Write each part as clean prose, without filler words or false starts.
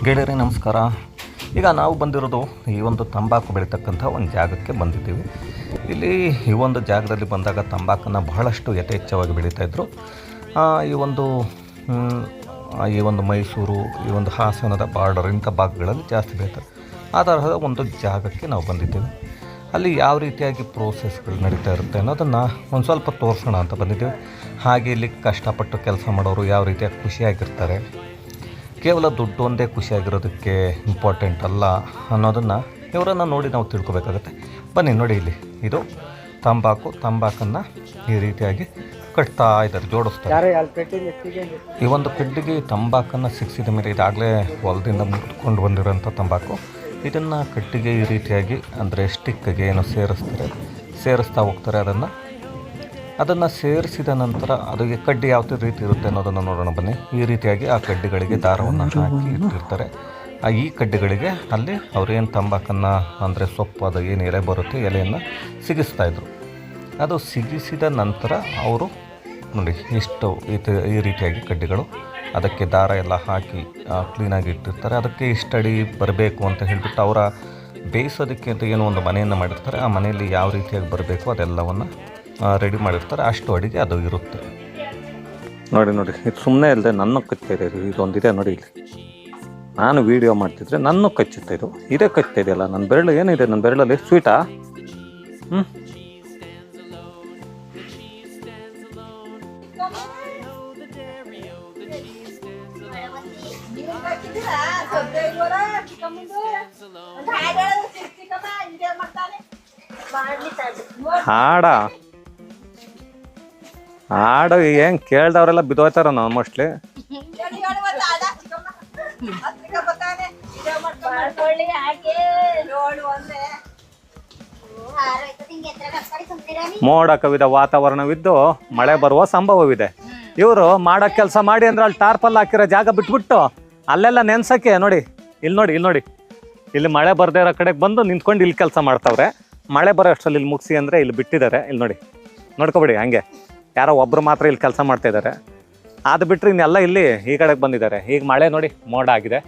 ಗೆಳೆಯರೇ ನಮಸ್ಕಾರ. ಈಗ ನಾವು ಬಂದಿರೋದು ಈ ಒಂದು ತಂಬಾಕು ಬೆಳೀತಕ್ಕಂಥ ಒಂದು ಜಾಗಕ್ಕೆ ಬಂದಿದ್ದೀವಿ. ಇಲ್ಲಿ ಈ ಒಂದು ಜಾಗದಲ್ಲಿ ಬಂದಾಗ ತಂಬಾಕನ್ನು ಬಹಳಷ್ಟು ಯಥೇಚ್ಛವಾಗಿ ಬೆಳೀತಾಯಿದ್ರು. ಈ ಒಂದು ಮೈಸೂರು, ಈ ಒಂದು ಹಾಸನದ ಬಾರ್ಡರ್ ಇಂಥ ಭಾಗಗಳಲ್ಲಿ ಜಾಸ್ತಿ ಬೆಳೀತಾರೆ. ಆ ತರಹದ ಒಂದು ಜಾಗಕ್ಕೆ ನಾವು ಬಂದಿದ್ದೀವಿ. ಅಲ್ಲಿ ಯಾವ ರೀತಿಯಾಗಿ ಪ್ರೋಸೆಸ್ಗಳು ನಡೀತಾ ಇರುತ್ತೆ ಅನ್ನೋದನ್ನು ಒಂದು ಸ್ವಲ್ಪ ತೋರಿಸೋಣ ಅಂತ ಬಂದಿದ್ದೀವಿ. ಹಾಗೆ ಇಲ್ಲಿ ಕಷ್ಟಪಟ್ಟು ಕೆಲಸ ಮಾಡೋರು ಯಾವ ರೀತಿಯಾಗಿ ಖುಷಿಯಾಗಿರ್ತಾರೆ, ಕೇವಲ ದುಡ್ಡು ಒಂದೇ ಖುಷಿಯಾಗಿರೋದಕ್ಕೆ ಇಂಪಾರ್ಟೆಂಟ್ ಅಲ್ಲ ಅನ್ನೋದನ್ನು ಇವರನ್ನು ನೋಡಿ ನಾವು ತಿಳ್ಕೊಬೇಕಾಗತ್ತೆ. ಬನ್ನಿ ನೋಡಿ, ಇಲ್ಲಿ ಇದು ತಂಬಾಕನ್ನು ಈ ರೀತಿಯಾಗಿ ಕಟ್ತಾ ಇದ್ದಾರೆ, ಜೋಡಿಸ್ತಾರೆ. ಈ ಒಂದು ಕಡ್ಡಿಗೆ ತಂಬಾಕನ್ನು ಸಿಕ್ಕಿದ ಮೇಲೆ ಇದಾಗಲೇ ಹೊಲದಿಂದ ಮುಟ್ಕೊಂಡು ಬಂದಿರೋಂಥ ತಂಬಾಕು, ಇದನ್ನು ಕಟ್ಟಿಗೆ ಈ ರೀತಿಯಾಗಿ ಅಂದರೆ ಸ್ಟಿಕ್ಗೆ ಏನೋ ಸೇರಿಸ್ತಾ ಹೋಗ್ತಾರೆ. ಅದನ್ನು ಸೇರಿಸಿದ ನಂತರ ಅದಕ್ಕೆ ಕಡ್ಡಿ ಯಾವ ರೀತಿ ಇರುತ್ತೆ ಅನ್ನೋದನ್ನು ನೋಡೋಣ ಬನ್ನಿ. ಈ ರೀತಿಯಾಗಿ ಆ ಕಡ್ಡಿಗಳಿಗೆ ದಾರವನ್ನು ಹಾಕಿ ಇಟ್ಟಿರ್ತಾರೆ. ಈ ಕಡ್ಡಿಗಳಿಗೆ ಅಲ್ಲಿ ಅವರೇನು ತಂಬಾಕನ್ನು ಅಂದರೆ ಸೊಪ್ಪು ಅದು ಏನು ಎಲೆ ಬರುತ್ತೆ ಎಲೆಯನ್ನು ಸಿಗಿಸ್ತಾಯಿದ್ರು. ಅದು ಸಿಗಿಸಿದ ನಂತರ ಅವರು ನೋಡಿ ಇಷ್ಟು ಈ ರೀತಿಯಾಗಿ ಕಡ್ಡಿಗಳು ಅದಕ್ಕೆ ದಾರ ಎಲ್ಲ ಹಾಕಿ ಕ್ಲೀನಾಗಿ ಇಟ್ಟಿರ್ತಾರೆ. ಅದಕ್ಕೆ ಇಷ್ಟಡಿ ಬರಬೇಕು ಅಂತ ಹೇಳಿಬಿಟ್ಟು ಅವರ ಬೇಯಿಸೋದಕ್ಕೆ ಅಂತ ಏನೋ ಒಂದು ಮನೆಯನ್ನು ಮಾಡಿರ್ತಾರೆ. ಆ ಮನೆಯಲ್ಲಿ ಯಾವ ರೀತಿಯಾಗಿ ಬರಬೇಕು ಅದೆಲ್ಲವನ್ನು ರೆಡಿ ಮಾಡಿರ್ತಾರೆ. ಅಷ್ಟು ಅಡಿಗೆ ಅದು ಇರುತ್ತೆ. ನೋಡಿ ಇದು ಸುಮ್ಮನೆ ಇಲ್ಲದೆ ನನ್ನ ಕಚ್ಚಿದೆ. ಇದೊಂದಿದೆ ನೋಡಿ, ಇಲ್ಲಿ ನಾನು ವೀಡಿಯೋ ಮಾಡ್ತಿದ್ರೆ ನನ್ನ ಕಚ್ಚುತ್ತೆ. ಇದೇ ಕಚ್ತಾ ಇದೆಯಲ್ಲ, ನನ್ನ ಬೆರಳು ಏನಿದೆ, ನನ್ನ ಬೆರಳಲ್ಲಿ ಸ್ವೀಟಾ? ಹಾಡು ಏನು ಕೇಳ್ದವ್ರೆಲ್ಲ ಬಿದ್ದೋಯ್ತಾರ ನಾವು ಮೋಸ್ಟ್ಲಿ. ಮೋಡ ಕವಿದ ವಾತಾವರಣವಿದ್ದು ಮಳೆ ಬರುವ ಸಂಭವವಿದೆ. ಇವರು ಮಾಡೋ ಕೆಲಸ ಮಾಡಿ ಅಂದ್ರೆ ಅಲ್ಲಿ ಟಾರ್ಪಲ್ ಹಾಕಿರೋ ಜಾಗ ಬಿಟ್ಬಿಟ್ಟು ಅಲ್ಲೆಲ್ಲ ನೆನ್ಸಕ್ಕೆ ನೋಡಿ ಇಲ್ಲಿ ಮಳೆ ಬರ್ದೇ ಇರೋ ಕಡೆಗೆ ಬಂದು ನಿಂತ್ಕೊಂಡು ಇಲ್ಲಿ ಕೆಲಸ ಮಾಡ್ತಾವ್ರೆ. ಮಳೆ ಬರೋ ಅಷ್ಟರಲ್ಲಿ ಇಲ್ಲಿ ಮುಗಿಸಿ ಅಂದರೆ ಇಲ್ಲಿ ಬಿಟ್ಟಿದ್ದಾರೆ. ಇಲ್ಲಿ ನೋಡ್ಕೊಬೇಡಿ, ಹಂಗೆ ಯಾರೋ ಒಬ್ಬರು ಮಾತ್ರ ಇಲ್ಲಿ ಕೆಲಸ ಮಾಡ್ತಾ ಇದ್ದಾರೆ. ಅದು ಬಿಟ್ಟರೆ ಇನ್ನೆಲ್ಲ ಇಲ್ಲಿ ಈ ಕಡೆಗೆ ಬಂದಿದ್ದಾರೆ. ಈಗ ಮಳೆ ನೋಡಿ ಮೋಡ ಆಗಿದೆ.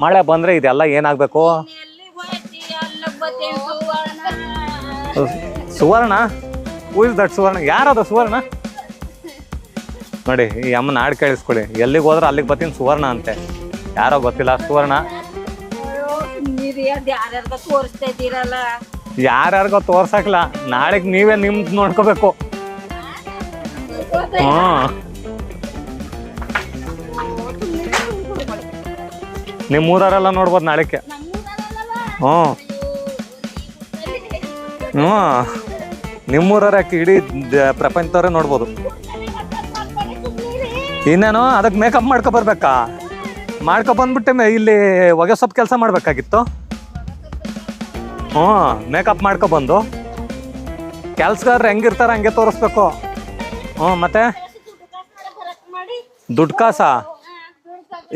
ಮಳೆ ಬಂದರೆ ಇದೆಲ್ಲ ಏನಾಗಬೇಕು? ಸುವರ್ಣ, ಹೂ ಇಸ್ ದಟ್ ಸುವರ್ಣ? ಯಾರದು ಸುವರ್ಣ? ನೋಡಿ ಈ ಅಮ್ಮನ ಹಾಡು ಕೇಳಿಸ್ಕೊಳ್ಳಿ. ಎಲ್ಲಿಗೆ ಹೋದ್ರೆ ಅಲ್ಲಿಗೆ ಬರ್ತೀನಿ ಸುವರ್ಣ ಅಂತೆ. ಯಾರೋ ಗೊತ್ತಿಲ್ಲ ಸುವರ್ಣ. ಯಾರ್ಯಾರಿಗೋ ತೋರ್ಸಕ್ಲ, ನಾಳೆಗೆ ನೀವೇ ನಿಮ್ದು ನೋಡ್ಕೋಬೇಕು. ನಿಮ್ಮೂರವರೆಲ್ಲ ನೋಡ್ಬೋದು ನಾಳೆಗೆ. ನಿಮ್ಮೂರವ್ರ ಯಾಕೆ ಇಡೀ ಪ್ರಪಂಚದವ್ರೆ ನೋಡ್ಬೋದು. ಇನ್ನೇನು ಅದಕ್ಕೆ ಮೇಕಪ್ ಮಾಡ್ಕೊಬರ್ಬೇಕಾ? ಮಾಡ್ಕೊಬಂದ್ಬಿಟ್ಟೆ ಇಲ್ಲಿ ಹೊಗೆ ಸೊಪ್ಪು ಕೆಲಸ ಮಾಡಬೇಕಾಗಿತ್ತು. ಮೇಕಪ್ ಮಾಡ್ಕೊಬಂದು ಕೆಲ್ಸಗಾರ್ರು ಹೆಂಗಿರ್ತಾರೆ ಹಂಗೆ ತೋರಿಸ್ಬೇಕು. ಮತ್ತೆ ದುಡ್ಡು ಕಾಸ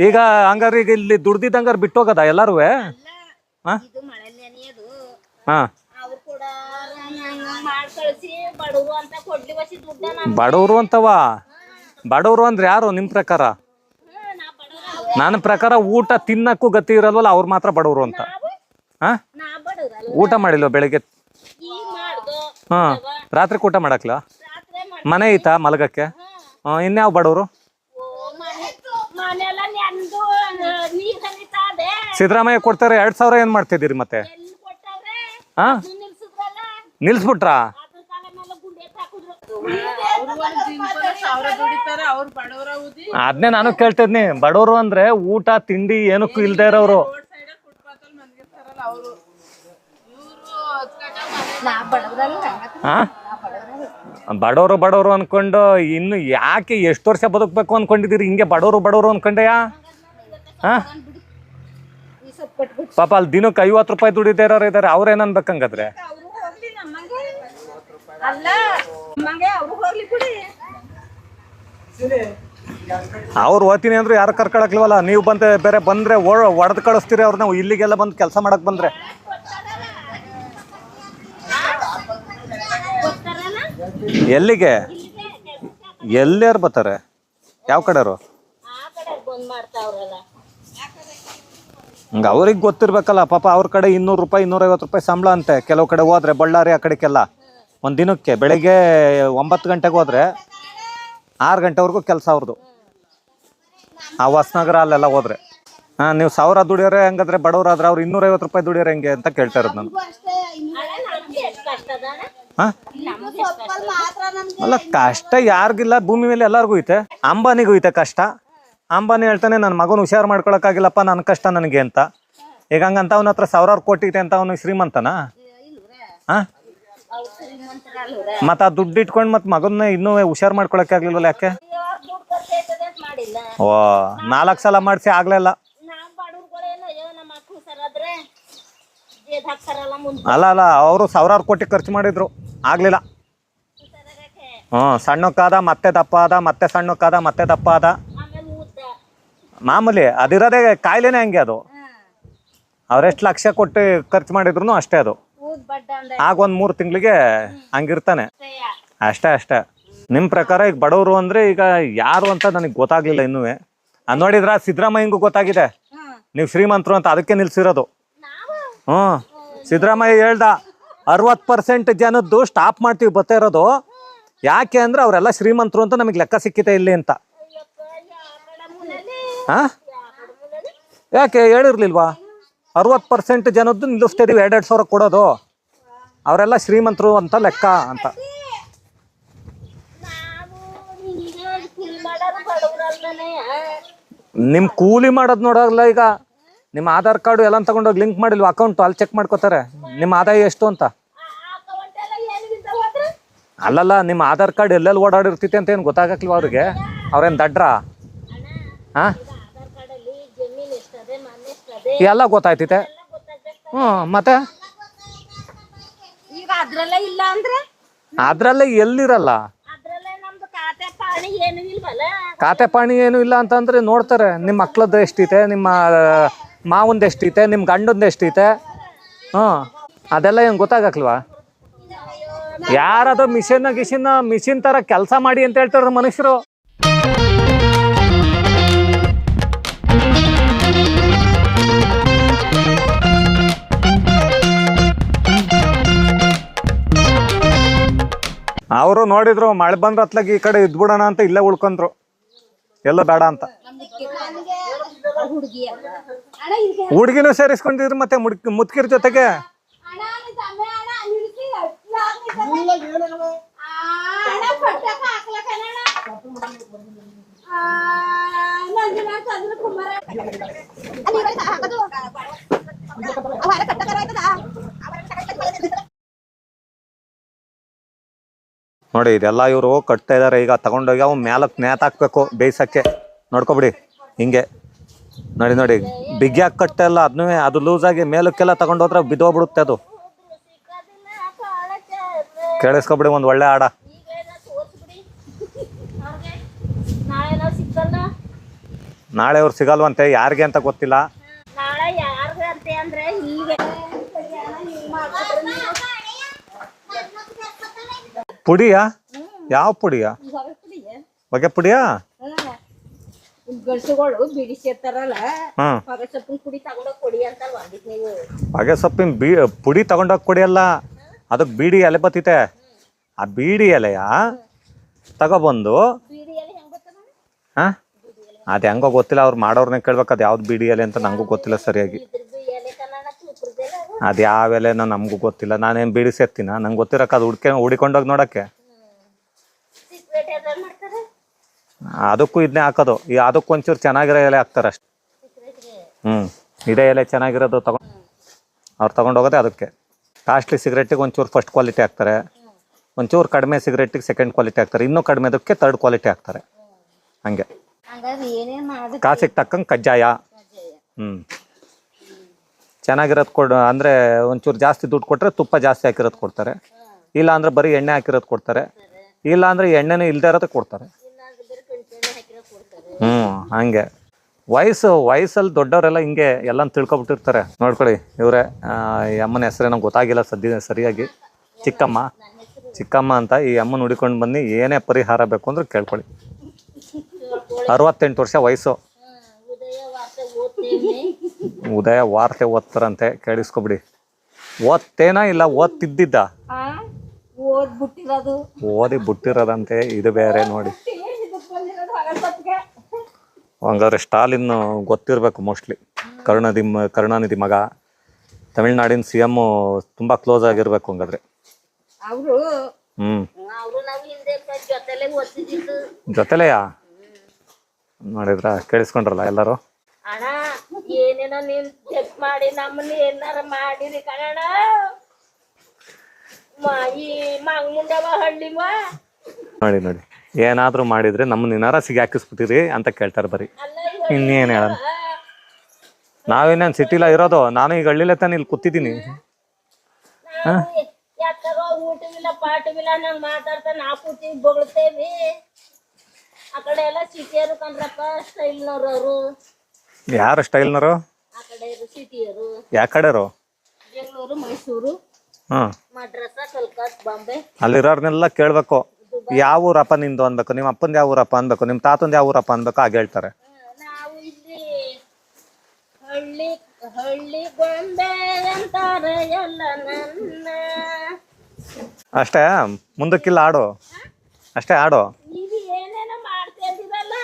ಈಗ ಹಂಗಾರೆ ಈಗ ಇಲ್ಲಿ ದುಡ್ದಿದ್ದಂಗಾರು ಬಿಟ್ಟು ಹೋಗದ ಎಲ್ಲರೂ? ಬಡವರು ಅಂದ್ರೆ ಯಾರು ನಿಮ್ಮ ಪ್ರಕಾರ? ನನ್ನ ಪ್ರಕಾರ ಊಟ ತಿನ್ನಕ್ಕೂ ಗತಿ ಇರಲ್ವಲ್ಲ, ಅವ್ರು ಮಾತ್ರ ಬಡವರು ಅಂತ. ಊಟ ಮಾಡಿಲ್ವ ಬೆಳಿಗ್ಗೆ? ರಾತ್ರಿ ಊಟ ಮಾಡಕ್ಲ? ಮನೆ ಐತಾ ಮಲಗಕ್ಕೆ? ಇನ್ಯಾವ ಬಡವರು? ಸಿದ್ದರಾಮಯ್ಯ ಕೊಡ್ತಾರೆ 2000. ಏನ್ ಮಾಡ್ತಿದ್ದೀರಿ ಮತ್ತೆ? ನಿಲ್ಸ್ಬಿಟ್ರಾ? ಅದನ್ನೇ ನಾನು ಕೇಳ್ತಿದ್ನಿ. ಬಡವರು ಅಂದ್ರೆ ಊಟ ತಿಂಡಿ ಏನಕ್ಕೂ ಇಲ್ದೇ ಇರೋರು. ಬಡವರು ಅನ್ಕೊಂಡು ಇನ್ನು ಯಾಕೆ ಎಷ್ಟು ವರ್ಷ ಬದುಕಬೇಕು ಅನ್ಕೊಂಡಿದ್ದೀರಿ? ಹಿಂಗೆ ಬಡವರು ಅನ್ಕೊಂಡೆಯಾ? ಪಾಪ ಅಲ್ಲಿ ದಿನಕ್ಕೆ 50 ರೂಪಾಯಿ ದುಡಿದೇ ಇರೋರು ಇದಾರೆ. ಅವ್ರೇನ್ ಅನ್ಬೇಕಂಗಾದ್ರೆ? ಅವ್ರು ಓದ್ತೀನಿ ಅಂದ್ರೆ ಯಾರು ಕರ್ಕೊಳಕ್ಲವಲ್ಲ. ನೀವು ಬೇರೆ ಬಂದ್ರೆ ಒಡೆದು ಕಳಿಸ್ತೀರಿ ಅವ್ರನ್ನ. ಇಲ್ಲಿಗೆಲ್ಲ ಬಂದು ಕೆಲಸ ಮಾಡಕ್ ಬಂದ್ರೆ ಎಲ್ಲಿಗೆ? ಎಲ್ಲಾರು ಬರ್ತಾರೆ? ಯಾವ ಕಡೆಯವರು? ಹಂಗೆ ಅವ್ರಿಗೆ ಗೊತ್ತಿರ್ಬೇಕಲ್ಲ ಪಾಪ. ಅವ್ರ ಕಡೆ 200 ರೂಪಾಯಿ 250 ರೂಪಾಯಿ ಸಂಬಳ ಅಂತೆ. ಕೆಲವು ಕಡೆ ಹೋದ್ರೆ ಬಳ್ಳಾರಿ ಆ ಕಡೆಗೆಲ್ಲ ಒಂದು ದಿನಕ್ಕೆ ಬೆಳಗ್ಗೆ 9 ಗಂಟೆಗೆ ಹೋದ್ರೆ 6 ಗಂಟೆವರೆಗೂ ಕೆಲಸ ಅವ್ರದ್ದು. ಆ ಹೊಸನಗರ ಅಲ್ಲೆಲ್ಲ ಹೋದ್ರೆ ನೀವು 1000 ದುಡಿಯೋರೆ ಹಂಗಾದ್ರೆ ಬಡವರಾದ್ರೆ ಅವ್ರು 250 ರೂಪಾಯಿ ದುಡಿಯೋರೆ ಹೆಂಗೆ ಅಂತ ಕೇಳ್ತಾ ಇರೋದು ನಾನು. ಹಾಂ ಅಲ್ಲ, ಕಷ್ಟ ಯಾರಿಗಿಲ್ಲ ಭೂಮಿ ಮೇಲೆ ಎಲ್ಲರಿಗೂ ಐತೆ. ಅಂಬಾನಿಗೂ ಐತೆ ಕಷ್ಟ. ಅಂಬಾನಿ ಹೇಳ್ತಾನೆ ನನ್ನ ಮಗನ ಹುಷಾರು ಮಾಡ್ಕೊಳಕ್ಕಾಗಿಲ್ಲಪ್ಪ, ನನ್ನ ಕಷ್ಟ ನನಗೆ ಅಂತ. ಈಗ ಹಂಗಂತ ಅವನ ಹತ್ರ 1000 ಕೋಟಿ ಐತೆ ಅಂತ ಅವನು ಶ್ರೀಮಂತನಾ? ಹಾಂ, ಮತ್ತು ಆ ದುಡ್ಡು ಇಟ್ಕೊಂಡು ಮತ್ತೆ ಮಗನ ಇನ್ನೂ ಹುಷಾರು ಮಾಡ್ಕೊಳಕ್ಕೆ ಆಗ್ಲಿಲ್ವಲ್ಲ ಯಾಕೆ? ಓ 4 ಸಲ ಮಾಡಿಸಿ ಆಗ್ಲಿಲ್ಲ. ಅಲ್ಲ ಅಲ್ಲ, ಅವರು 1000 ಕೋಟಿ ಖರ್ಚು ಮಾಡಿದ್ರು ಆಗ್ಲಿಲ್ಲ. ಸಣ್ಣಕ್ಕಾದ ಮತ್ತೆ ದಪ್ಪ ಆದ, ಮತ್ತೆ ಸಣ್ಣಕ್ಕಾದ ಮತ್ತೆ ದಪ್ಪ ಆದ. ಮಾಮೂಲಿ ಅದಿರೋದೇ ಕಾಯಿಲೆನೇ ಹಂಗೆ. ಅದು ಅವ್ರೆಷ್ಟು ಲಕ್ಷ ಕೊಟ್ಟು ಖರ್ಚು ಮಾಡಿದ್ರು ಅಷ್ಟೇ. ಅದು ಆಗ ಒಂದು 3 ತಿಂಗಳಿಗೆ ಹಂಗಿರ್ತಾನೆ ಅಷ್ಟೇ ಅಷ್ಟೇ. ನಿಮ್ಮ ಪ್ರಕಾರ ಈಗ ಬಡವರು ಅಂದರೆ ಈಗ ಯಾರು ಅಂತ ನನಗೆ ಗೊತ್ತಾಗ್ಲಿಲ್ಲ ಇನ್ನೂ. ನೋಡಿದ್ರ ಸಿದ್ದರಾಮಯ್ಯಂಗೂ ಗೊತ್ತಾಗಿದೆ ನೀವು ಶ್ರೀಮಂತರು ಅಂತ, ಅದಕ್ಕೆ ನಿಲ್ಸಿರೋದು. ಸಿದ್ದರಾಮಯ್ಯ ಹೇಳ್ದ 60% ಜನದ್ದು ಸ್ಟಾಪ್ ಮಾಡ್ತೀವಿ ಬರ್ತಾ ಇರೋದು. ಯಾಕೆ ಅಂದರೆ ಅವರೆಲ್ಲ ಶ್ರೀಮಂತರು ಅಂತ ನಮಗೆ ಲೆಕ್ಕ ಸಿಕ್ಕಿದೆ ಇಲ್ಲಿ ಅಂತ. ಹಾಂ, ಯಾಕೆ ಹೇಳಿರ್ಲಿಲ್ವಾ? 60% ಜನದ್ದು ನಿಲ್ಲಿಸ್ತಿದೀವಿ, 2-2 ಸಾವಿರ ಕೊಡೋದು, ಅವರೆಲ್ಲ ಶ್ರೀಮಂತರು ಅಂತ ಲೆಕ್ಕ ಅಂತ. ನಿಮ್ಮ ಕೂಲಿ ಮಾಡೋದು ನೋಡೋಲ್ಲ. ಈಗ ನಿಮ್ಮ ಆಧಾರ್ ಕಾರ್ಡು ಎಲ್ಲ ತಗೊಂಡೋಗಿ ಲಿಂಕ್ ಮಾಡಿಲ್ವ ಅಕೌಂಟು, ಅಲ್ಲಿ ಚೆಕ್ ಮಾಡ್ಕೋತಾರೆ ನಿಮ್ಮ ಆದಾಯ ಎಷ್ಟು ಅಂತ. ಅಲ್ಲಲ್ಲ, ನಿಮ್ಮ ಆಧಾರ್ ಕಾರ್ಡ್ ಎಲ್ಲೆಲ್ಲಿ ಓಡಾಡಿರ್ತೈತೆ ಅಂತ ಏನು ಗೊತ್ತಾಗಕ್ಲಿವ ಅವ್ರಿಗೆ? ಅವ್ರೇನು ದಡ್ರಾ? ಹಾಂ, ಎಲ್ಲ ಗೊತ್ತಾಯ್ತೈತೆ. ಮತ್ತೆ ಅದ್ರಲ್ಲೇ ಎಲ್ಲಿರಲ್ಲ ಖಾತೆ ಪಾಣಿ ಏನು ಇಲ್ಲ ಅಂತಂದ್ರೆ ನೋಡ್ತಾರೆ. ನಿಮ್ಮ ಮಕ್ಳದ್ದು ಎಷ್ಟೈತೆ, ನಿಮ್ಮ ಮಾವಂದು ಎಷ್ಟೈತೆ, ನಿಮ್ಮ ಗಂಡಂದು ಎಷ್ಟೈತೆ. ಅದೆಲ್ಲ ಏನು ಗೊತ್ತಾಗಕ್ಲ್ವಾ? ಯಾರದು ಮಿಷಿನ್ ಥರ ಕೆಲಸ ಮಾಡಿ ಅಂತ ಹೇಳ್ತಾರೆ ಮನುಷ್ಯರು. ಅವರು ನೋಡಿದ್ರು ಮಳೆ ಬಂದ್ರ ಹತ್ಲಾಗಿ ಈ ಕಡೆ ಇದ್ಬಿಡೋಣ ಅಂತ ಇಲ್ಲೇ ಉಳ್ಕೊಂಡ್ರು, ಎಲ್ಲ ಬೇಡ ಅಂತ. ಹುಡುಗಿನೂ ಸೇರಿಸ್ಕೊಂಡಿದ್ರು ಮತ್ತೆ ಮುದ್ಕಿರ್ ಜೊತೆಗೆ. ನೋಡಿ ಇದೆಲ್ಲ ಇವರು ಕಟ್ತಾ ಇದಾರೆ. ಈಗ ತಗೊಂಡೋಗಿ ಅವು ಮ್ಯಾಲಕ್ಕೆ ನೇತಾಕ್ಬೇಕು ಬೇಯಿಸಕ್ಕೆ. ನೋಡ್ಕೊಬಿಡಿ ಹಿಂಗೆ ನೋಡಿ ನೋಡಿ, ಬಿಗಿಯಾಗಿ ಕಟ್ಟೆಲ್ಲ ಅದನ್ನೂ ಅದು ಲೂಸಾಗಿ ಮೇಲಕ್ಕೆಲ್ಲ ತಗೊಂಡೋದ್ರೆ ಬಿದ್ದೋಗ್ಬಿಡುತ್ತೆ. ಅದು ಕೇಳಿಸ್ಕೊಬಿಡಿ ಒಂದು ಒಳ್ಳೆ ಹಾಡ. ನಾಳೆ ಅವ್ರು ಸಿಗಲ್ವಂತೆ, ಯಾರಿಗೆ ಅಂತ ಗೊತ್ತಿಲ್ಲ. ಪುಡಿಯಾ? ಯಾವ ಪುಡಿಯಾ? ಹೊಗೆ ಪುಡಿಯಾ? ಹೊಗೆ ಸೊಪ್ಪಿನ ಪುಡಿ ತಗೊಂಡೋಗಿ ಕೊಡಿಯಲ್ಲ, ಅದಕ್ಕೆ ಬೀಡಿ ಎಲೆ ಬತ್ತೈತೆ. ಆ ಬೀಡಿ ಎಲೆಯ ತಗೊಬಂದು, ಹಾಂ ಅದು ಹೆಂಗೋ ಗೊತ್ತಿಲ್ಲ, ಅವ್ರು ಮಾಡೋರ್ನ ಕೇಳ್ಬೇಕು ಅದು ಯಾವ್ದು ಬೀಡಿ ಎಲೆ ಅಂತ. ನಂಗೂ ಗೊತ್ತಿಲ್ಲ ಸರಿಯಾಗಿ ಅದು ಯಾವ ಎಲೆನೋ, ನಮಗೂ ಗೊತ್ತಿಲ್ಲ. ನಾನೇನು ಬೀಡಿ ಸೇರ್ತೀನ? ನಂಗೆ ಗೊತ್ತಿರಕ್ಕೆ ಅದು ಹುಡಿಕೊಂಡೋಗಿ ನೋಡೋಕ್ಕೆ. ಅದಕ್ಕೂ ಇದನ್ನೇ ಹಾಕೋದು. ಅದಕ್ಕೂ ಒಂಚೂರು ಚೆನ್ನಾಗಿರೋ ಎಲೆ ಹಾಕ್ತಾರೆ ಅಷ್ಟೆ. ಇದೇ ಎಲೆ ಚೆನ್ನಾಗಿರೋದು ಅವ್ರು ತೊಗೊಂಡೋಗೋದೆ ಅದಕ್ಕೆ. ಕಾಸ್ಟ್ಲಿ ಸಿಗರೇಟಿಗೆ ಒಂಚೂರು ಫಸ್ಟ್ ಕ್ವಾಲಿಟಿ ಹಾಕ್ತಾರೆ, ಒಂಚೂರು ಕಡಿಮೆ ಸಿಗರೇಟಿಗೆ ಸೆಕೆಂಡ್ ಕ್ವಾಲಿಟಿ ಹಾಕ್ತಾರೆ, ಇನ್ನೂ ಕಡಿಮೆದಕ್ಕೆ ಥರ್ಡ್ ಕ್ವಾಲಿಟಿ ಹಾಕ್ತಾರೆ. ಹಂಗೆ ಕಾಸಿಗೆ ತಕ್ಕಂಗೆ ಕಜ್ಜಾಯ. ಚೆನ್ನಾಗಿರೋದು ಅಂದರೆ ಒಂಚೂರು ಜಾಸ್ತಿ ದುಡ್ಡು ಕೊಟ್ಟರೆ ತುಪ್ಪ ಜಾಸ್ತಿ ಹಾಕಿರೋದು ಕೊಡ್ತಾರೆ, ಇಲ್ಲ ಅಂದರೆ ಬರೀ ಎಣ್ಣೆ ಹಾಕಿರೋದು ಕೊಡ್ತಾರೆ, ಇಲ್ಲ ಅಂದರೆ ಎಣ್ಣೆನೇ ಇಲ್ಲದೆ ಇರೋದು ಕೊಡ್ತಾರೆ. ಹಂಗೆ ವಯಸ್ಸಲ್ಲಿ ದೊಡ್ಡವರೆಲ್ಲ ಹಿಂಗೆ ಎಲ್ಲ ತಿಳ್ಕೊಬಿಟ್ಟಿರ್ತಾರೆ. ನೋಡ್ಕೊಳ್ಳಿ ಇವರೇ, ಈ ಅಮ್ಮನ ಹೆಸರೇನೋ ಗೊತ್ತಾಗಿಲ್ಲ ಸರಿಯಾಗಿ. ಚಿಕ್ಕಮ್ಮ ಅಂತ. ಈ ಅಮ್ಮನ ಹುಡ್ಕೊಂಡು ಬನ್ನಿ, ಏನೇ ಪರಿಹಾರ ಬೇಕು ಅಂದ್ರೆ ಕೇಳ್ಕೊಳ್ಳಿ. 68 ವರ್ಷ ವಯಸ್ಸು. ಉದಯ ವಾರ್ತೆ ಓದ್ತಾರಂತೆ, ಕೇಳಿಸ್ಕೊಬಿಡಿ. ಓದ್ತೇನಾ ಇಲ್ಲ ಓದ್ತಿದ್ದಿದ್ದ? ಓದಿ ಬಿಟ್ಟಿರೋದಂತೆ. ಇದು ಬೇರೆ ನೋಡಿ. ಹಂಗಾದ್ರೆ ಸ್ಟಾಲಿನ್ ಗೊತ್ತಿರಬೇಕು ಮೋಸ್ಟ್ಲಿ. ಕರುಣಾನಿಧಿ ಮಗ, ತಮಿಳ್ನಾಡಿನ CM ತುಂಬಾ ಕ್ಲೋಸ್ ಆಗಿರ್ಬೇಕು ಹಂಗಾದ್ರೆ. ಜೊತೆಲೆಯಾ ನೋಡಿದ್ರ? ಕೇಳಿಸ್ಕೊಂಡ್ರಲ್ಲ ಎಲ್ಲರೂ. ಅಣ್ಣ ಏನೇನೋ ನೀನ್ ಚೆಕ್ ಮಾಡಿ ನಮ್ಮನ್ನ ಏನಾರ ಮಾಡಿರಿ ಕಣ. ಈ ಮಂಗ್ಮುಂಡವ ಹಳ್ಳಿ ನೋಡಿ ನೋಡಿ, ಏನಾದ್ರೂ ಮಾಡಿದ್ರೆ ನಮ್ಮನ್ನ ಏನಾರ ಸಿಗಿ ಹಾಕಿಸ್ಬಿಟ್ಟಿರಿ ಅಂತ ಕೇಳ್ತಾರೆ ಬರೀ. ಇನ್ನೇನ್ ಹೇಳ, ನಾವೇನೇನ್ ಸಿಟಿಲ ಇರೋದು? ನಾನು ಈಗ ಹಳ್ಳಿಲೆ ತಾನೆ ಇಲ್ಲಿ ಕೂತಿದ್ದೀನಿ. ಯಾಕೋ ಊಟವಿಲ್ಲ ಪಾಠವಿಲ್ಲ ನಂಗೆ ಮಾತಾಡ್ತಾ ನಾವು ಕೂತಿ ಬೊಗಳ್ತೇವಿ. ಆ ಕಡೆ ಎಲ್ಲ ಸಿಟಿಯರು ಕಂಡ್ರಪ್ಪ ಸ್ಟೈಲ್ನವ್ರು. ಅವರು ಯಾರು ಸ್ಟೈಲ್ನವರು? ಆ ಕಡೆ ಸಿಟಿಯರು. ಯಾವ ಕಡೆರು? ಬೆಂಗಳೂರು, ಮೈಸೂರು, ಮಡ್ರಾಸ, ಕಲ್ಕತ್ತಾ, ಬಾಂಬೆ. ಅಲ್ಲಿರೋರ್ನೆಲ್ಲ ಕೇಳ್ಬೇಕು, ಯಾವ ಊರಪ್ಪ ನಿಂದು ಅನ್ಬೇಕು, ನಿಮ್ಮ ಅಪ್ಪಂದು ಯಾವ ಊರಪ್ಪ ಅನ್ಬೇಕು, ನಿಮ್ಮ ತಾತಂದು ಯಾವ ಊರಪ್ಪ ಅನ್ಬೇಕು, ಆಗ ಹೇಳ್ತಾರೆ. ನಾವು ಇಲ್ಲಿ ಹಳ್ಳಿ ಹಳ್ಳಿ ಗೊಂಬೆ ಅಂತಾರೆ ಎಲ್ಲ ನನ್ನ. ಅಷ್ಟೇ, ಮುಂದಕ್ಕಿಲ್ಲ ಆಡು, ಅಷ್ಟೇ ಆಡು. ನೀವು ಏನೇನೋ ಮಾಡ್ತಾ ಇದ್ದೀರಲ್ಲ.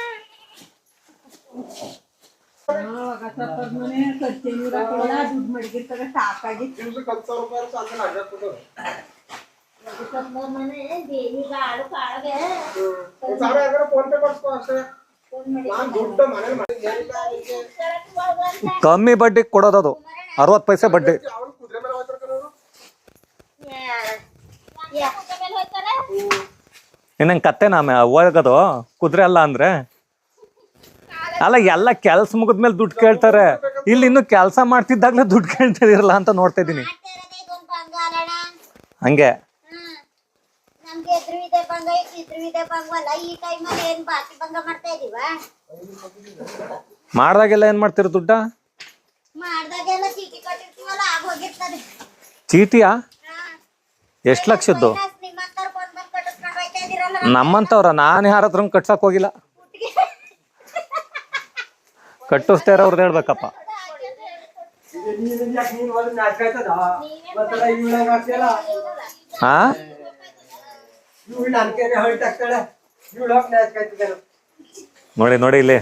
ಕಮ್ಮಿ ಬಡ್ಡಿ ಕೊಡೋದದು, 60 ಪೈಸೆ ಬಡ್ಡಿ. ಇನ್ನಂಗೆ ಕತ್ತೆ ನಾಮೆ ಹೋಗೋದು ಕುದುರೆ ಅಲ್ಲ ಅಂದ್ರೆ. ಅಲ್ಲ, ಎಲ್ಲ ಕೆಲ್ಸ ಮುಗಿದ್ಮೇಲೆ ದುಡ್ಡು ಕೇಳ್ತಾರೆ. ಇಲ್ಲಿ ಇನ್ನು ಕೆಲಸ ಮಾಡ್ತಿದ್ದಾಗ್ಲೇ ದುಡ್ಡು ಕೇಳ್ತಿದಿರಲ್ಲ ಅಂತ ನೋಡ್ತಾ ಇದ್ದೀನಿ. ಹಂಗೆ ಮಾಡ್ದಾಗೆಲ್ಲ ಏನ್ ಮಾಡ್ತೀರ ದುಡ್ಡ? ಚೀಟಿಯಾ? ಎಷ್ಟು ಲಕ್ಷದ್ದು? ನಮ್ಮಂತವ್ರ? ನಾನು ಯಾರ ಹತ್ರ ಕಟ್ಸಕ್ ಹೋಗಿಲ್ಲ. ಕಟ್ಟಿಸ್ತಾ ಇರೋರ್ದು ಹೇಳ್ಬೇಕಪ್ಪ. ಹಾ, ನೋಡಿ ನೋಡಿ, ಇಲ್ಲಿ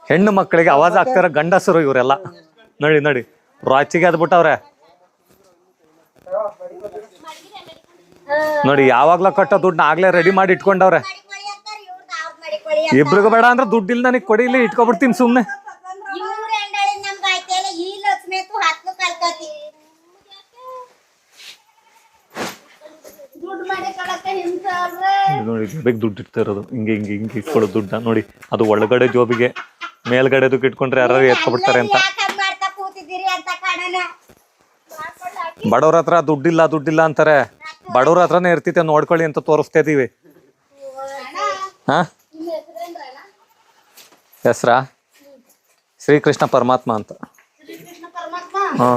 ಹೆಣ್ಣು ಮಕ್ಕಳಿಗೆ ಅವಾಜ್ ಆಗ್ತಾರ ಗಂಡಸರು ಇವರೆಲ್ಲ. ನೋಡಿ ನೋಡಿ, ರಾಚಿಗೆ ಅದ್ಬಿಟ್ಟವ್ರೆ ನೋಡಿ. ಯಾವಾಗ್ಲೂ ಕಟ್ಟೋ ದುಡ್ಡನ್ನ ಆಗ್ಲೇ ರೆಡಿ ಮಾಡಿ ಇಟ್ಕೊಂಡವ್ರೆ. ಇಬ್ರಿಗೂ ಬೇಡ ಅಂದ್ರೆ ದುಡ್ಡು ಇಲ್ಲ ನನಗೆ ಕೊಡಿ, ಇಲ್ಲಿ ಇಟ್ಕೊಬಿಡ್ತೀನಿ ಸುಮ್ನೆ. ನೋಡಿ, ಬೇಗ ದುಡ್ಡು ಇಡ್ತಾ ಇರೋದು ಹಿಂಗೆ ಹಿಂಗೆ ಹಿಂಗೆ ಇಟ್ಕೊಳ್ಳೋ ದುಡ್ಡ ನೋಡಿ. ಅದು ಒಳಗಡೆ ಜೋಬಿಗೆ, ಮೇಲ್ಗಡೆದಕ್ಕೆ ಇಟ್ಕೊಂಡ್ರೆ ಯಾರು ಎತ್ಕೊಬಿಡ್ತಾರೆ ಅಂತ. ಬಡವ್ರ ಹತ್ರ ದುಡ್ಡಿಲ್ಲ ದುಡ್ಡಿಲ್ಲ ಅಂತಾರೆ. ಬಡವ್ರ ಹತ್ರನೇ ಇರ್ತೈತೆ, ನೋಡ್ಕೊಳ್ಳಿ ಅಂತ ತೋರಿಸ್ತಾ ಇದೀವಿ. ಹಾ, ಹೆಸ್ರಾ ಶ್ರೀಕೃಷ್ಣ ಪರಮಾತ್ಮ ಅಂತ. ಹಾ,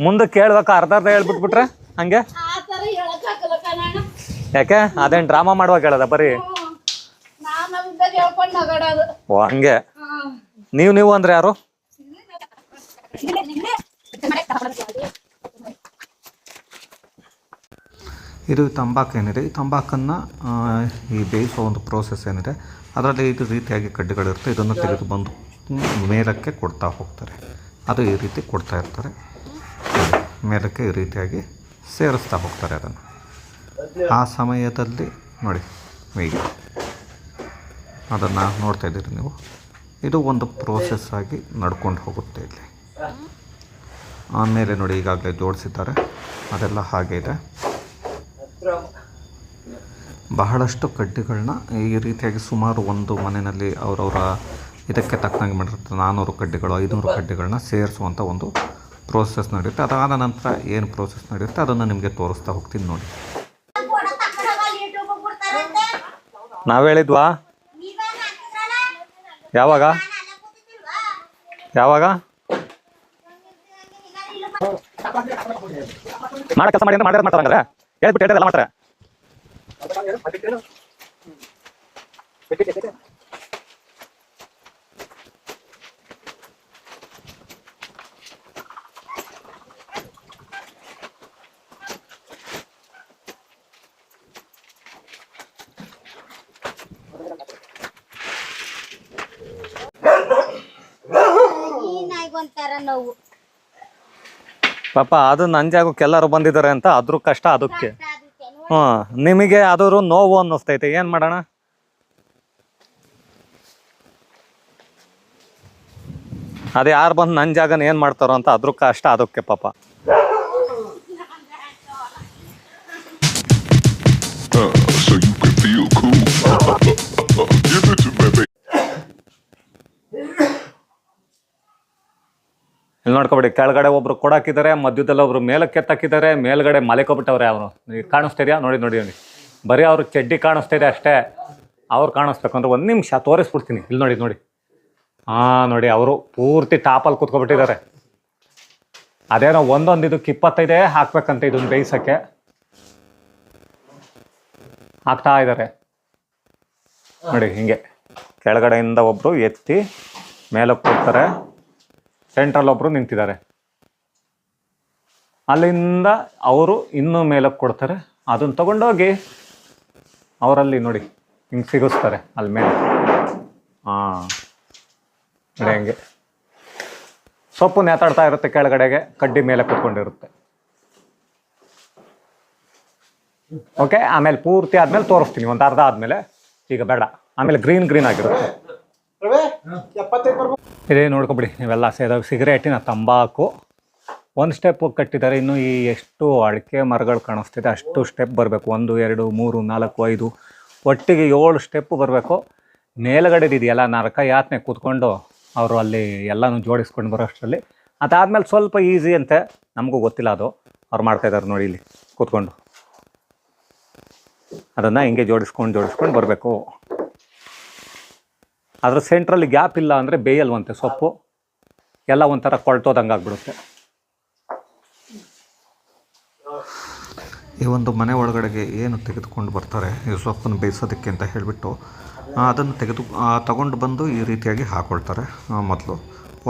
ಮುಂದೆ ಕೇಳ್ಬೇಕ, ಅರ್ಧ ಹೇಳ್ಬಿಟ್ಬಿಟ್ರೆ ಹಂಗೆ. ಯಾಕೆ? ಅದೇನ್ ಡ್ರಾಮಾ ಮಾಡುವಾಗ ಹೇಳದ ಬರೀ? ಓ ಹಂಗೆ. ನೀವು ಅಂದ್ರೆ ಯಾರು? ಇದು ತಂಬಾಕು ಏನಿದೆ, ಈ ತಂಬಾಕನ್ನು ಈ ಬೇಯಿಸೋ ಒಂದು ಪ್ರೋಸೆಸ್ ಏನಿದೆ ಅದರಲ್ಲಿ ಇದು ರೀತಿಯಾಗಿ ಕಡ್ಡಿಗಳಿರುತ್ತೆ. ಇದನ್ನು ತೆಗೆದು ಬಂದು ಮೇಲಕ್ಕೆ ಕೊಡ್ತಾ ಹೋಗ್ತಾರೆ. ಅದು ಈ ರೀತಿ ಕೊಡ್ತಾ ಇರ್ತಾರೆ, ಮೇಲಕ್ಕೆ ಈ ರೀತಿಯಾಗಿ ಸೇರಿಸ್ತಾ ಹೋಗ್ತಾರೆ ಅದನ್ನು. ಆ ಸಮಯದಲ್ಲಿ ನೋಡಿ ಹೀಗೆ ಅದನ್ನು ನೋಡ್ತಾ ಇದ್ದೀರಿ ನೀವು. ಇದು ಒಂದು ಪ್ರೋಸೆಸ್ ಆಗಿ ನಡ್ಕೊಂಡು ಹೋಗುತ್ತೆ ಇಲ್ಲಿ. ಆಮೇಲೆ ನೋಡಿ ಈಗಾಗಲೇ ಜೋಡಿಸಿದ್ದಾರೆ, ಅದೆಲ್ಲ ಹಾಗೆ ಇದೆ. ಬಹಳಷ್ಟು ಕಡ್ಡಿಗಳನ್ನ ಈ ರೀತಿಯಾಗಿ ಸುಮಾರು ಒಂದು ಮನೆಯಲ್ಲಿ ಅವರವರ ಇದಕ್ಕೆ ತಕ್ಕಂಗೆ ಮಾಡಿರ್ತಾರೆ. 400 ಕಡ್ಡಿಗಳು 500 ಕಡ್ಡಿಗಳನ್ನ ಸೇರಿಸುವಂಥ ಒಂದು ಪ್ರೋಸೆಸ್ ನಡೆಯುತ್ತೆ. ಅದಾದ ನಂತರ ಏನು ಪ್ರೋಸೆಸ್ ನಡೆಯುತ್ತೆ ಅದನ್ನು ನಿಮಗೆ ತೋರಿಸ್ತಾ ಹೋಗ್ತೀನಿ ನೋಡಿ. ನಾವು ಹೇಳಿದ್ವಾ? ಯಾವಾಗ ಯಾವಾಗ ಮಾಡೋ ಕೆಲಸ ಮಾಡಿ ಅಂತ ಮಾಡ್ತಾರೆ. ಹೇಳ್ಬಿಟ್ಟು ಎಲ್ಲ ಮಾಡ್ತಾರೆ. ಒಂಥರ ನೋವು ಪಾಪ ಅದು ನನ್ನ ಜಾಗಕ್ಕೆ ಎಲ್ಲರೂ ಬಂದಿದ್ದಾರೆ ಅಂತ ಅದ್ರ ಕಷ್ಟ ಅದಕ್ಕೆ. ನಿಮಗೆ ಅದ್ರ ನೋವು ಅನ್ನಿಸ್ತೈತೆ, ಏನ್ ಮಾಡೋಣ. ಅದು ಯಾರು ಬಂದು ನನ್ನ ಜಾಗನ ಏನು ಮಾಡ್ತಾರೋ ಅಂತ ಅದ್ರ ಕಷ್ಟ ಅದಕ್ಕೆ ಪಾಪ. So you can feel cool. Give it to me, baby. ಇಲ್ಲಿ ನೋಡ್ಕೊಬಿಡಿ, ಕೆಳಗಡೆ ಒಬ್ರು ಕೊಡಾಕಿದ್ದಾರೆ, ಮಧ್ಯದಲ್ಲಿ ಒಬ್ರು ಮೇಲಕ್ಕೆ ಎತ್ತಾಕಿದ್ದಾರೆ, ಮೇಲ್ಗಡೆ ಮಲೆಕೊಬಿಟ್ಟವ್ರೆ ಅವರು. ಈಗ ಕಾಣಿಸ್ತಿದ್ಯಾ ನೋಡಿ ನೋಡಿ ನೋಡಿ, ಬರೀ ಅವ್ರ ಚಡ್ಡಿ ಕಾಣಿಸ್ತಿದೆ ಅಷ್ಟೇ. ಅವ್ರು ಕಾಣಿಸ್ಬೇಕು ಅಂದ್ರೆ ಒಂದು ನಿಮಿಷ ತೋರಿಸ್ಬಿಡ್ತೀನಿ. ಇಲ್ಲಿ ನೋಡಿ ನೋಡಿ, ನೋಡಿ ಅವರು ಪೂರ್ತಿ ಟಾಪಲ್ಲಿ ಕೂತ್ಕೊಬಿಟ್ಟಿದ್ದಾರೆ. ಅದೇನೋ ಒಂದೊಂದು ಇದಕ್ಕೆ 25 ಹಾಕ್ಬೇಕಂತ ಇದನ್ನ ಬೇಯಿಸೋಕ್ಕೆ ಹಾಕ್ತಾ ಇದ್ದಾರೆ ನೋಡಿ. ಹಿಂಗೆ ಕೆಳಗಡೆಯಿಂದ ಒಬ್ರು ಎತ್ತಿ ಮೇಲಕ್ಕೆ ಕೊಡ್ತಾರೆ, ಸೆಂಟ್ರಲ್ ಒಬ್ರು ನಿಂತಿದ್ದಾರೆ, ಅಲ್ಲಿಂದ ಅವರು ಇನ್ನೂ ಮೇಲಕ್ಕೆ ಕೊಡ್ತಾರೆ. ಅದನ್ನ ತಗೊಂಡೋಗಿ ಅವರಲ್ಲಿ ನೋಡಿ ಹಿಂಗೆ ಸಿಗಿಸ್ತಾರೆ ಅಲ್ಲಿ ಮೇಲೆ. ನೋಡಿ ಹಂಗೆ ಸೊಪ್ಪು ನೇತಾಡ್ತಾ ಇರುತ್ತೆ, ಕೆಳಗಡೆಗೆ ಕಡ್ಡಿ ಮೇಲೆ ಕೂತ್ಕೊಂಡಿರುತ್ತೆ. ಓಕೆ, ಆಮೇಲೆ ಪೂರ್ತಿ ಆದ್ಮೇಲೆ ತೋರಿಸ್ತೀನಿ, ಒಂದು ಅರ್ಧ ಆದ್ಮೇಲೆ. ಈಗ ಬೇಡ, ಆಮೇಲೆ ಗ್ರೀನ್ ಗ್ರೀನ್ ಆಗಿರುತ್ತೆ. ಇದೇ ನೋಡ್ಕೊಬಿಡಿ, ಇವೆಲ್ಲ ಸೇದಾಗ ಸಿಗರೇಟಿನ ತಂಬಾಕು. ಒಂದು ಸ್ಟೆಪ್ ಕಟ್ಟಿದ್ದಾರೆ. ಇನ್ನು ಈ ಎಷ್ಟು ಅಡಿಕೆ ಮರಗಳು ಕಾಣಿಸ್ತಿದೆ ಅಷ್ಟು ಸ್ಟೆಪ್ ಬರಬೇಕು. 1 2 3 4 5 ಒಟ್ಟಿಗೆ 7 ಸ್ಟೆಪ್ ಬರಬೇಕು. ಮೇಲ್ಗಡೆದಿದೆಯಲ್ಲ ನರಕ ಯಾತನೆ ಕೂತ್ಕೊಂಡು ಅವರು ಅಲ್ಲಿ ಎಲ್ಲನೂ ಜೋಡಿಸ್ಕೊಂಡು ಬರೋಷ್ಟರಲ್ಲಿ. ಅದಾದಮೇಲೆ ಸ್ವಲ್ಪ ಈಸಿ ಅಂತೆ, ನಮಗೂ ಗೊತ್ತಿಲ್ಲ ಅದು. ಅವ್ರು ಮಾಡ್ತಾಯಿದ್ದಾರೆ ನೋಡಿ ಇಲ್ಲಿ ಕೂತ್ಕೊಂಡು. ಅದನ್ನು ಹಿಂಗೆ ಜೋಡಿಸ್ಕೊಂಡು ಬರಬೇಕು. ಅದ್ರ ಸೆಂಟ್ರಲ್ಲಿ ಗ್ಯಾಪ್ ಇಲ್ಲ ಅಂದರೆ ಬೇಯಲ್ವಂತೆ ಸೊಪ್ಪು, ಎಲ್ಲ ಒಂಥರ ಕೊಳ್ತೋದಂಗೆ ಆಗ್ಬಿಡುತ್ತೆ. ಈ ಒಂದು ಮನೆ ಒಳಗಡೆಗೆ ಏನು ತೆಗೆದುಕೊಂಡು ಬರ್ತಾರೆ ಈ ಸೊಪ್ಪನ್ನು ಬೇಯಿಸೋದಕ್ಕೆ ಅಂತ ಹೇಳಿಬಿಟ್ಟು ಅದನ್ನು ತಗೊಂಡು ಬಂದು ಈ ರೀತಿಯಾಗಿ ಹಾಕ್ಕೊಳ್ತಾರೆ. ಮೊದಲು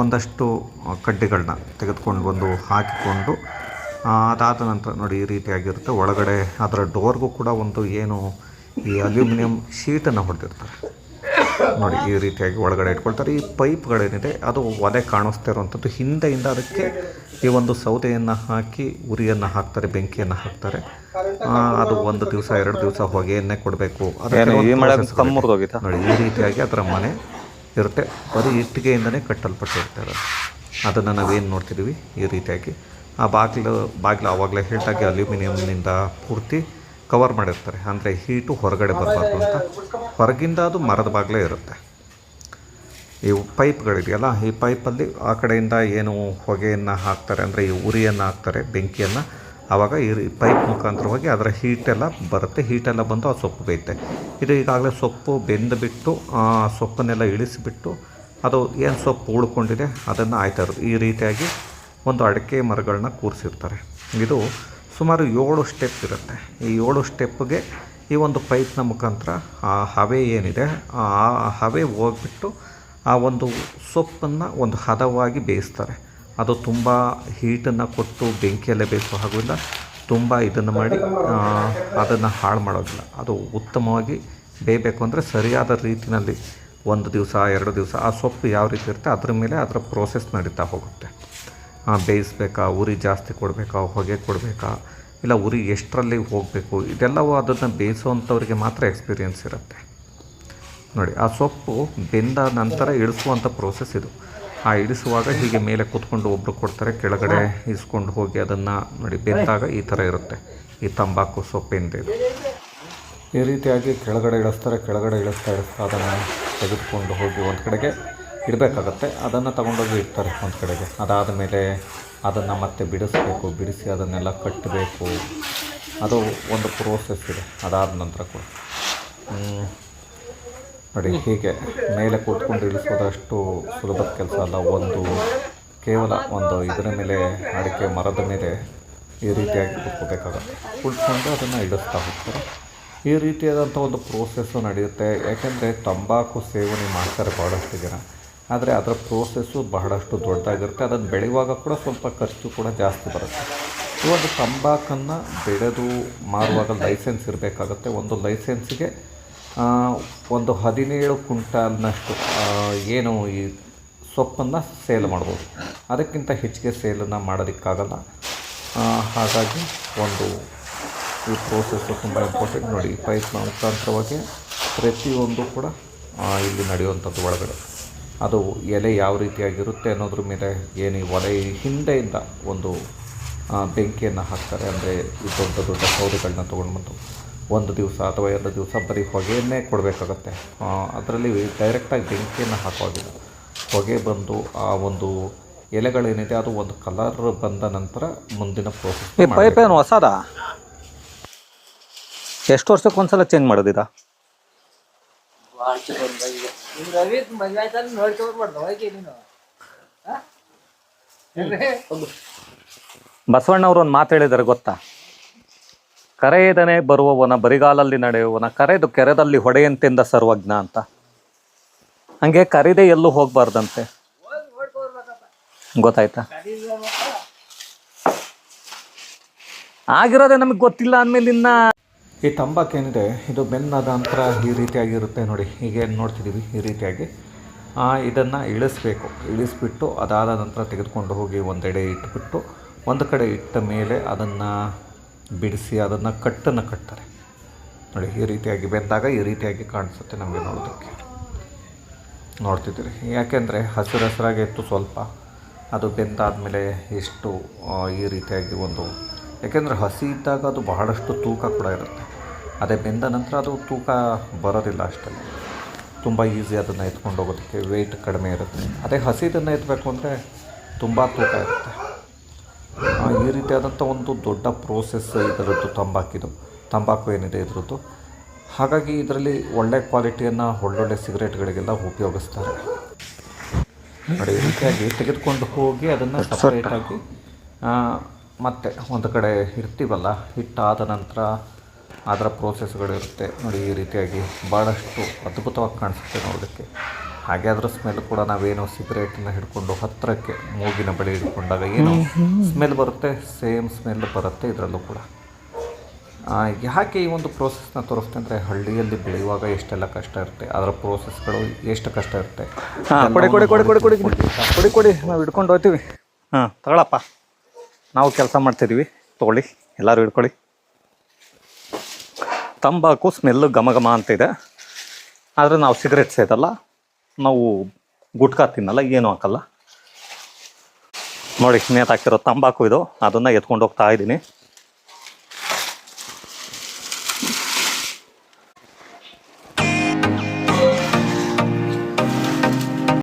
ಒಂದಷ್ಟು ಕಡ್ಡಿಗಳನ್ನ ತೆಗೆದುಕೊಂಡು ಬಂದು ಹಾಕಿಕೊಂಡು ಅದಾದ ನಂತರ ನೋಡಿ ಈ ರೀತಿಯಾಗಿರುತ್ತೆ. ಒಳಗಡೆ ಅದರ ಡೋರ್ಗೂ ಕೂಡ ಒಂದು ಏನು ಈ ಅಲ್ಯೂಮಿನಿಯಂ ಶೀಟನ್ನು ಹೊಡೆದಿರ್ತಾರೆ ನೋಡಿ. ಈ ರೀತಿಯಾಗಿ ಒಳಗಡೆ ಇಟ್ಕೊಳ್ತಾರೆ. ಈ ಪೈಪ್ಗಳೇನಿದೆ ಅದು ಒಲೆ ಕಾಣಿಸ್ತಾ ಇರುವಂಥದ್ದು. ಹಿಂದೆಯಿಂದ ಅದಕ್ಕೆ ಈ ಒಂದು ಸೌದೆಯನ್ನು ಹಾಕಿ ಉರಿಯನ್ನು ಹಾಕ್ತಾರೆ, ಬೆಂಕಿಯನ್ನು ಹಾಕ್ತಾರೆ. ಅದು 1 ದಿವಸ 2 ದಿವಸ ಹೊಗೆಯನ್ನೇ ಕೊಡಬೇಕು. ನೋಡಿ ಈ ರೀತಿಯಾಗಿ ಅದರ ಮನೆ ಇರುತ್ತೆ. ಬರೀ ಇಟ್ಟಿಗೆಯಿಂದನೇ ಕಟ್ಟಲ್ಪಟ್ಟಿರ್ತಾರೆ. ಅದನ್ನು ನಾವೇನು ನೋಡ್ತಿದ್ದೀವಿ ಈ ರೀತಿಯಾಗಿ. ಆ ಬಾಗಿಲು ಆವಾಗಲೇ ಹೇಳ್ದಾಗೆ ಅಲ್ಯೂಮಿನಿಯಂನಿಂದ ಪೂರ್ತಿ ಕವರ್ ಮಾಡಿರ್ತಾರೆ, ಅಂದರೆ ಹೀಟು ಹೊರಗಡೆ ಬರಬಾರ್ದು ಅಂತ. ಹೊರಗಿಂದ ಅದು ಮರದ ಬಾಗಿಲೇ ಇರುತ್ತೆ. ಈ ಪೈಪ್ಗಳಿದೆಯಲ್ಲ, ಈ ಪೈಪಲ್ಲಿ ಆ ಕಡೆಯಿಂದ ಏನು ಹೊಗೆಯನ್ನು ಹಾಕ್ತಾರೆ, ಅಂದರೆ ಈ ಉರಿಯನ್ನು ಹಾಕ್ತಾರೆ, ಬೆಂಕಿಯನ್ನು. ಆವಾಗ ಈ ಪೈಪ್ ಮುಖಾಂತರವಾಗಿ ಅದರ ಹೀಟೆಲ್ಲ ಬರುತ್ತೆ. ಹೀಟೆಲ್ಲ ಬಂದು ಆ ಸೊಪ್ಪು ಬೇಯುತ್ತೆ. ಇದು ಈಗಾಗಲೇ ಸೊಪ್ಪು ಬೆಂದುಬಿಟ್ಟು ಸೊಪ್ಪನ್ನೆಲ್ಲ ಇಳಿಸಿಬಿಟ್ಟು ಅದು ಏನು ಸೊಪ್ಪು ಉಳ್ಕೊಂಡಿದೆ ಅದನ್ನು ಆಯ್ತಾ ಇರೋದು. ಈ ರೀತಿಯಾಗಿ ಒಂದು ಅಡಿಕೆ ಮರಗಳನ್ನ ಕೂರಿಸಿರ್ತಾರೆ. ಇದು ಸುಮಾರು 7 ಸ್ಟೆಪ್ ಇರುತ್ತೆ. ಈ 7 ಸ್ಟೆಪ್ಗೆ ಈ ಒಂದು ಪೈಪ್ನ ಮುಖಾಂತರ ಆ ಹವೆ ಏನಿದೆ ಆ ಹವೆ ಹೋಗ್ಬಿಟ್ಟು ಆ ಒಂದು ಸೊಪ್ಪನ್ನು ಒಂದು ಹದವಾಗಿ ಬೇಯಿಸ್ತಾರೆ. ಅದು ತುಂಬ ಹೀಟನ್ನು ಕೊಟ್ಟು ಬೆಂಕಿಯಲ್ಲೇ ಬೇಯಿಸೋ ಹಾಗೂ ಇಲ್ಲ, ತುಂಬ ಇದನ್ನು ಮಾಡಿ ಅದನ್ನು ಹಾಳು ಮಾಡೋದಿಲ್ಲ. ಅದು ಉತ್ತಮವಾಗಿ ಬೇಯಬೇಕು ಅಂದರೆ ಸರಿಯಾದ ರೀತಿಯಲ್ಲಿ 1 ದಿವಸ 2 ದಿವಸ ಆ ಸೊಪ್ಪು ಯಾವ ರೀತಿ ಇರುತ್ತೆ ಅದ್ರ ಮೇಲೆ ಅದರ ಪ್ರೋಸೆಸ್ ನಡೀತಾ ಹೋಗುತ್ತೆ. ಬೇಯಿಸ್ಬೇಕಾ, ಉರಿ ಜಾಸ್ತಿ ಕೊಡಬೇಕಾ, ಹೊಗೆ ಕೊಡಬೇಕಾ, ಇಲ್ಲ ಉರಿ ಎಷ್ಟರಲ್ಲಿ ಹೋಗಬೇಕು, ಇದೆಲ್ಲವೂ ಅದನ್ನು ಬೇಯಿಸುವಂಥವ್ರಿಗೆ ಮಾತ್ರ ಎಕ್ಸ್ಪೀರಿಯೆನ್ಸ್ ಇರುತ್ತೆ. ನೋಡಿ ಆ ಸೊಪ್ಪು ಬೆಂದ ನಂತರ ಇಳಿಸುವಂಥ ಪ್ರೋಸೆಸ್ ಇದು. ಆ ಇಳಿಸುವಾಗ ಹೀಗೆ ಮೇಲೆ ಕೂತ್ಕೊಂಡು ಒಬ್ಬರು ಕೊಡ್ತಾರೆ, ಕೆಳಗಡೆ ಇಸ್ಕೊಂಡು ಹೋಗಿ ಅದನ್ನು ನೋಡಿ ಬೆಂದಾಗ ಈ ಥರ ಇರುತ್ತೆ ಈ ತಂಬಾಕು ಸೊಪ್ಪಿಂದ. ಇದು ಈ ರೀತಿಯಾಗಿ ಕೆಳಗಡೆ ಇಳಿಸ್ತಾರೆ. ಕೆಳಗಡೆ ಇಳಿಸ್ತಾ ಅದನ್ನು ತೆಗೆದುಕೊಂಡು ಹೋಗಿ ಒಂದು ಕಡೆಗೆ ಇಡಬೇಕಾಗತ್ತೆ. ಅದನ್ನು ತಗೊಂಡೋಗಿ ಇಡ್ತಾರೆ ಒಂದು ಕಡೆಗೆ. ಅದಾದ ಮೇಲೆ ಅದನ್ನು ಮತ್ತೆ ಬಿಡಿಸ್ಬೇಕು, ಬಿಡಿಸಿ ಅದನ್ನೆಲ್ಲ ಕಟ್ಟಬೇಕು. ಅದು ಒಂದು ಪ್ರೋಸೆಸ್ ಇದೆ. ಅದಾದ ನಂತರ ಕೂಡ ನೋಡಿ ಹೀಗೆ ಮೇಲೆ ಕೂತ್ಕೊಂಡು ಇಳಿಸೋದಷ್ಟು ಸುಲಭದ ಕೆಲಸ ಅಲ್ಲ. ಕೇವಲ ಒಂದು ಇದರ ಮೇಲೆ, ಅಡಿಕೆ ಮರದ ಮೇಲೆ ಈ ರೀತಿಯಾಗಿ ಕುತ್ಕೋಬೇಕಾಗುತ್ತೆ. ಕುತ್ಕೊಂಡು ಅದನ್ನು ಇಳಿಸ್ತಾ ಹೋಗ್ತಾರೆ. ಈ ರೀತಿಯಾದಂಥ ಒಂದು ಪ್ರೋಸೆಸ್ಸು ನಡೆಯುತ್ತೆ. ಯಾಕೆಂದರೆ ತಂಬಾಕು ಸೇವನೆ ಮಾಡ್ತಾರೆ ಭಾಳಷ್ಟು ಜನ, ಆದರೆ ಅದರ ಪ್ರೋಸೆಸ್ಸು ಬಹಳಷ್ಟು ದೊಡ್ಡದಾಗಿರುತ್ತೆ. ಅದನ್ನು ಬೆಳೆಯುವಾಗ ಕೂಡ ಸ್ವಲ್ಪ ಖರ್ಚು ಕೂಡ ಜಾಸ್ತಿ ಬರುತ್ತೆ. ಈ ಒಂದು ತಂಬಾಕನ್ನು ಬೆಳೆದು ಮಾರುವಾಗ ಲೈಸೆನ್ಸ್ ಇರಬೇಕಾಗುತ್ತೆ. ಒಂದು ಲೈಸೆನ್ಸಿಗೆ ಒಂದು 17 ಕ್ವಿಂಟಾಲ್ನಷ್ಟು ಏನು ಈ ಸೊಪ್ಪನ್ನು ಸೇಲ್ ಮಾಡ್ಬೋದು. ಅದಕ್ಕಿಂತ ಹೆಚ್ಚಿಗೆ ಸೇಲನ್ನು ಮಾಡೋದಕ್ಕಾಗಲ್ಲ. ಹಾಗಾಗಿ ಒಂದು ಈ ಪ್ರೋಸೆಸ್ಸು ತುಂಬ ಇಂಪಾರ್ಟೆಂಟ್. ನೋಡಿ, ಪೈಪ್ನ ಮುಖಾಂತರವಾಗಿ ಪ್ರತಿಯೊಂದು ಕೂಡ ಇಲ್ಲಿ ನಡೆಯುವಂಥದ್ದು ಒಳಗಡೆ. ಅದು ಎಲೆ ಯಾವ ರೀತಿಯಾಗಿರುತ್ತೆ ಅನ್ನೋದ್ರ ಮೇಲೆ ಏನು ಈ ಒಲೆ ಹಿಂದೆಯಿಂದ ಒಂದು ಬೆಂಕಿಯನ್ನು ಹಾಕ್ತಾರೆ. ಅಂದರೆ ಈ ದೊಡ್ಡ ದೊಡ್ಡ ಸೌದೆಗಳನ್ನ ತೊಗೊಂಡು ಬಂದು 1 ದಿವಸ ಅಥವಾ 2 ದಿವಸ ಬರೀ ಹೊಗೆಯನ್ನೇ ಕೊಡಬೇಕಾಗತ್ತೆ. ಅದರಲ್ಲಿ ಡೈರೆಕ್ಟಾಗಿ ಬೆಂಕಿಯನ್ನು ಹಾಕುವಾಗಿಲ್ಲ. ಹೊಗೆ ಬಂದು ಆ ಒಂದು ಎಲೆಗಳೇನಿದೆ ಅದು ಒಂದು ಕಲರ್ ಬಂದ ನಂತರ ಮುಂದಿನ ಪ್ರೋಸೆಸ್. ಈ ಪೈಪ್ ಏನು ಹೊಸದ? ಎಷ್ಟು ವರ್ಷಕ್ಕೆ ಒಂದ್ಸಲ ಚೇಂಜ್ ಮಾಡೋದಿದ? ಬಸವಣ್ಣವ್ರು ಒಂದು ಮಾತು ಹೇಳಿದ್ದಾರೆ ಗೊತ್ತಾ? ಕರೆಯದನೆ ಬರುವವನ ಬರಿಗಾಲಲ್ಲಿ ನಡೆಯುವವನ ಕರೆದು ಕೆರೆದಲ್ಲಿ ಹೊಡೆಯಂತೆಂದ ಸರ್ವಜ್ಞ ಅಂತ. ಹಂಗೆ ಕರೀದೆ ಎಲ್ಲೂ ಹೋಗ್ಬಾರ್ದಂತೆ. ಗೊತ್ತಾಯ್ತಾ? ಆಗಿರೋದೇ ನಮಗೆ ಗೊತ್ತಿಲ್ಲ ಅಂದಮೇಲೆ ಇನ್ನ ಈ ತಂಬಾಕು ಏನಿದೆ ಇದು ಬೆನ್ನದ ನಂತರ ಈ ರೀತಿಯಾಗಿರುತ್ತೆ. ನೋಡಿ, ಹೀಗೇನು ನೋಡ್ತಿದ್ದೀವಿ ಈ ರೀತಿಯಾಗಿ ಇದನ್ನು ಇಳಿಸ್ಬಿಟ್ಟು ಅದಾದ ನಂತರ ತೆಗೆದುಕೊಂಡು ಹೋಗಿ ಒಂದೆಡೆ ಇಟ್ಬಿಟ್ಟು ಒಂದು ಕಡೆ ಇಟ್ಟ ಮೇಲೆ ಅದನ್ನು ಬಿಡಿಸಿ ಅದನ್ನು ಕಟ್ಟನ್ನು ಕಟ್ತಾರೆ. ನೋಡಿ, ಈ ರೀತಿಯಾಗಿ ಬೆಂದಾಗ ಈ ರೀತಿಯಾಗಿ ಕಾಣಿಸುತ್ತೆ ನಮಗೆ ನೋಡೋದಕ್ಕೆ. ನೋಡ್ತಿದ್ದೀರಿ, ಯಾಕೆಂದರೆ ಹಸಿರಾಗಿ ಇತ್ತು ಸ್ವಲ್ಪ, ಅದು ಬೆಂದಾದಮೇಲೆ ಎಷ್ಟು ಈ ರೀತಿಯಾಗಿ ಒಂದು, ಯಾಕೆಂದರೆ ಹಸಿ ಇದ್ದಾಗ ಅದು ಬಹಳಷ್ಟು ತೂಕ ಕೂಡ ಇರುತ್ತೆ. ಅದೇ ಬೆಂದ ನಂತರ ಅದು ತೂಕ ಬರೋದಿಲ್ಲ ಅಷ್ಟೆಲ್ಲ, ತುಂಬ ಈಸಿ ಅದನ್ನು ಎತ್ಕೊಂಡು ಹೋಗೋದಕ್ಕೆ, ವೆಯ್ಟ್ ಕಡಿಮೆ ಇರುತ್ತೆ. ಅದೇ ಹಸಿದನ್ನು ಎತ್ತಬೇಕು ಅಂದರೆ ತುಂಬ ತೂಕ ಇರುತ್ತೆ. ಈ ರೀತಿಯಾದಂಥ ಒಂದು ದೊಡ್ಡ ಪ್ರೋಸೆಸ್ ಇದರದ್ದು ತಂಬಾಕು ಏನಿದೆ ಇದರದ್ದು. ಹಾಗಾಗಿ ಇದರಲ್ಲಿ ಒಳ್ಳೆ ಕ್ವಾಲಿಟಿಯನ್ನು ಒಳ್ಳೊಳ್ಳೆ ಸಿಗರೇಟ್ಗಳಿಗೆಲ್ಲ ಉಪಯೋಗಿಸ್ತಾರೆ. ನೋಡಿ, ಈ ರೀತಿಯಾಗಿ ತೆಗೆದುಕೊಂಡು ಹೋಗಿ ಅದನ್ನು ಸಪ್ರೇಟಾಗಿ ಮತ್ತೆ ಒಂದು ಕಡೆ ಇಡ್ತೀವಲ್ಲ, ಇಟ್ಟಾದ ನಂತರ ಅದರ ಪ್ರೋಸೆಸ್ಗಳಿರುತ್ತೆ. ನೋಡಿ, ಈ ರೀತಿಯಾಗಿ ಭಾಳಷ್ಟು ಅದ್ಭುತವಾಗಿ ಕಾಣಿಸುತ್ತೆ ನೋಡೋದಕ್ಕೆ. ಹಾಗೆ ಅದರ ಸ್ಮೆಲ್ ಕೂಡ ನಾವೇನೋ ಸಿಗರೇಟನ್ನು ಹಿಡ್ಕೊಂಡು ಹತ್ತಿರಕ್ಕೆ ಮೂಗಿನ ಬಳಿ ಹಿಡ್ಕೊಂಡಾಗ ಏನು ಸ್ಮೆಲ್ ಬರುತ್ತೆ, ಸೇಮ್ ಸ್ಮೆಲ್ ಬರುತ್ತೆ ಇದರಲ್ಲೂ ಕೂಡ. ಯಾಕೆ ಈ ಒಂದು ಪ್ರೋಸೆಸ್ನ ತೋರಿಸ್ತೆ ಅಂದರೆ, ಹಳ್ಳಿಯಲ್ಲಿ ಬೆಳೆಯುವಾಗ ಎಷ್ಟೆಲ್ಲ ಕಷ್ಟ ಇರುತ್ತೆ, ಅದರ ಪ್ರೋಸೆಸ್ಗಳು ಎಷ್ಟು ಕಷ್ಟ ಇರುತ್ತೆ. ಕೊಡಿ ನಾವು ಹಿಡ್ಕೊಂಡು ಹೋಗ್ತೀವಿ. ತಗೊಳಪ್ಪ, ನಾವು ಕೆಲಸ ಮಾಡ್ತಿದ್ದೀವಿ, ತೊಗೊಳ್ಳಿ, ಎಲ್ಲರೂ ಹಿಡ್ಕೊಳ್ಳಿ. ತಂಬಾಕು ಸ್ಮೆಲ್ಲು ಘಮ ಅಂತಿದೆ, ಆದರೆ ನಾವು ಸಿಗರೇಟ್ ಸೇದಲ್ಲ, ನಾವು ಗುಟ್ಕಾ ತಿನ್ನಲ್ಲ, ಏನೂ ಹಾಕಲ್ಲ. ನೋಡಿ, ನೇತಾಕಿರೋ ತಂಬಾಕು ಇದು, ಅದನ್ನು ಎತ್ಕೊಂಡು ಹೋಗ್ತಾ ಇದ್ದೀನಿ.